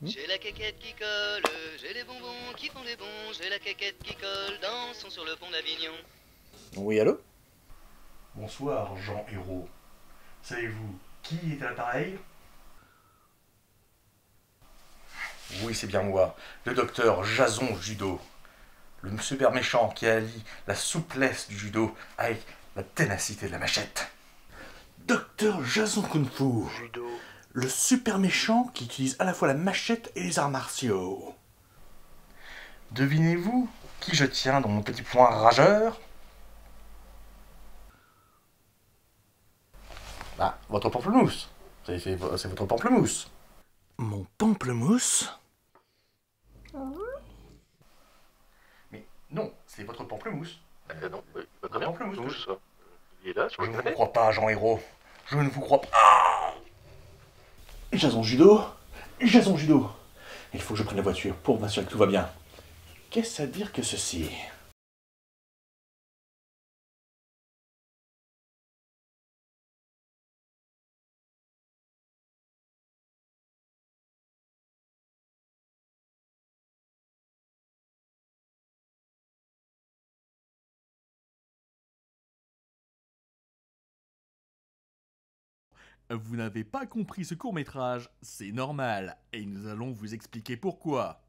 J'ai la quéquette qui colle, j'ai les bonbons qui font des bons, j'ai la quéquette qui colle, dansons sur le pont d'Avignon. Oui, allô? Bonsoir, Jean Hérault. Savez-vous qui est à l'appareil? Oui, c'est bien moi, le docteur Jason Judo. Le super méchant qui allie la souplesse du judo avec la ténacité de la machette. Docteur Jason Kung Fu. Judo. Le super méchant qui utilise à la fois la machette et les arts martiaux. Devinez-vous qui je tiens dans mon petit poing rageur? Ah, votre pamplemousse. C'est votre pamplemousse. Mon pamplemousse? Mais non, c'est votre pamplemousse. Non, très bien. Pamplemousse. Il est là, sur Je le ne vous canapé. crois pas, Jean Hérault. Je ne vous crois pas. Jason Judo. Jason Judo. Il faut que je prenne la voiture pour m'assurer que tout va bien. Qu'est-ce à dire que ceci? Vous n'avez pas compris ce court-métrage, c'est normal, et nous allons vous expliquer pourquoi.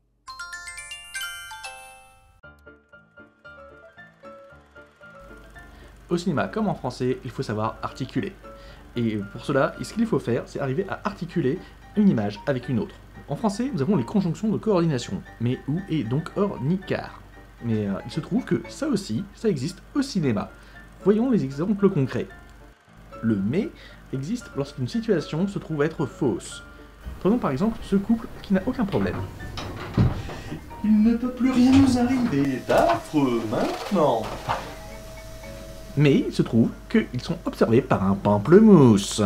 Au cinéma, comme en français, il faut savoir articuler. Et pour cela, ce qu'il faut faire, c'est arriver à articuler une image avec une autre. En français, nous avons les conjonctions de coordination, mais où est donc or ni car. Mais il se trouve que ça aussi, ça existe au cinéma. Voyons les exemples concrets. Le mais existe lorsqu'une situation se trouve être fausse. Prenons par exemple ce couple qui n'a aucun problème. Il ne peut plus rien nous arriver d'affreux maintenant. Mais il se trouve qu'ils sont observés par un pamplemousse.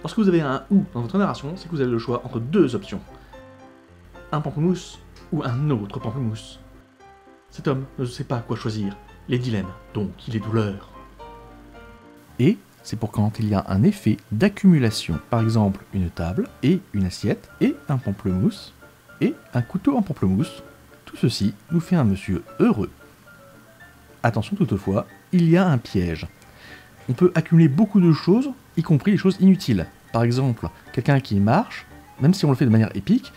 Lorsque vous avez un ou dans votre narration, c'est que vous avez le choix entre deux options. Un pamplemousse ou un autre pamplemousse. Cet homme ne sait pas quoi choisir. Les dilemmes, donc il est douleur. Et c'est pour quand il y a un effet d'accumulation. Par exemple, une table et une assiette et un pamplemousse et un couteau en pamplemousse. Tout ceci nous fait un monsieur heureux. Attention toutefois, il y a un piège. On peut accumuler beaucoup de choses, y compris les choses inutiles. Par exemple, quelqu'un qui marche, même si on le fait de manière épique,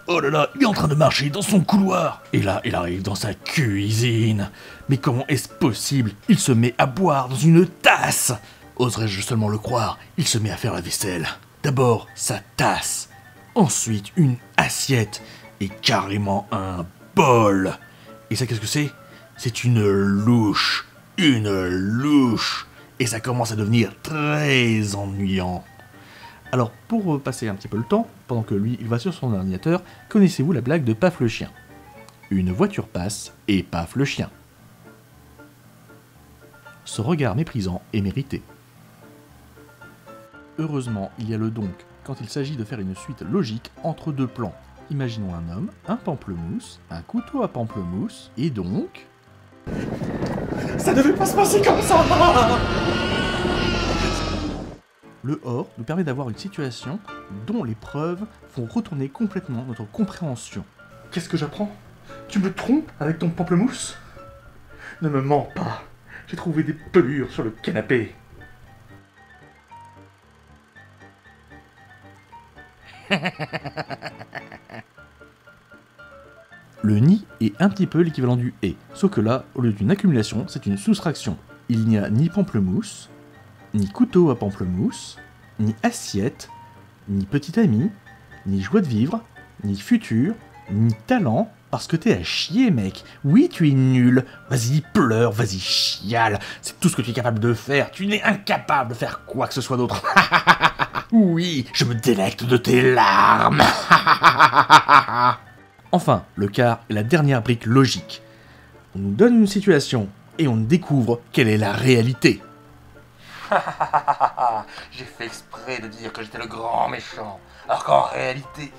oh là là, il est en train de marcher dans son couloir. Et là, il arrive dans sa cuisine. Mais comment est-ce possible? Il se met à boire dans une tasse. Oserais-je seulement le croire? Il se met à faire la vaisselle. D'abord, sa tasse. Ensuite, une assiette. Et carrément un bol. Et ça, qu'est-ce que c'est? C'est une louche. Une louche. Et ça commence à devenir très ennuyant. Alors, pour passer un petit peu le temps, pendant que lui, il va sur son ordinateur, connaissez-vous la blague de Paf le chien? Une voiture passe et Paf le chien. Ce regard méprisant est mérité. Heureusement, il y a le donc quand il s'agit de faire une suite logique entre deux plans. Imaginons un homme, un pamplemousse, un couteau à pamplemousse, et donc... Ça devait pas se passer comme ça. Le or nous permet d'avoir une situation dont les preuves font retourner complètement notre compréhension. Qu'est-ce que j'apprends? Tu me trompes avec ton pamplemousse? Ne me mens pas. J'ai trouvé des pelures sur le canapé. Le ni est un petit peu l'équivalent du et, sauf que là, au lieu d'une accumulation, c'est une soustraction. Il n'y a ni pamplemousse, ni couteau à pamplemousse, ni assiette, ni petit ami, ni joie de vivre, ni futur, ni talent, parce que t'es à chier, mec. Oui, tu es nul. Vas-y, pleure, vas-y, chiale. C'est tout ce que tu es capable de faire. Tu n'es incapable de faire quoi que ce soit d'autre. Oui, je me délecte de tes larmes. Enfin, le quart est la dernière brique logique. On nous donne une situation et on découvre quelle est la réalité. J'ai fait exprès de dire que j'étais le grand méchant, alors qu'en réalité...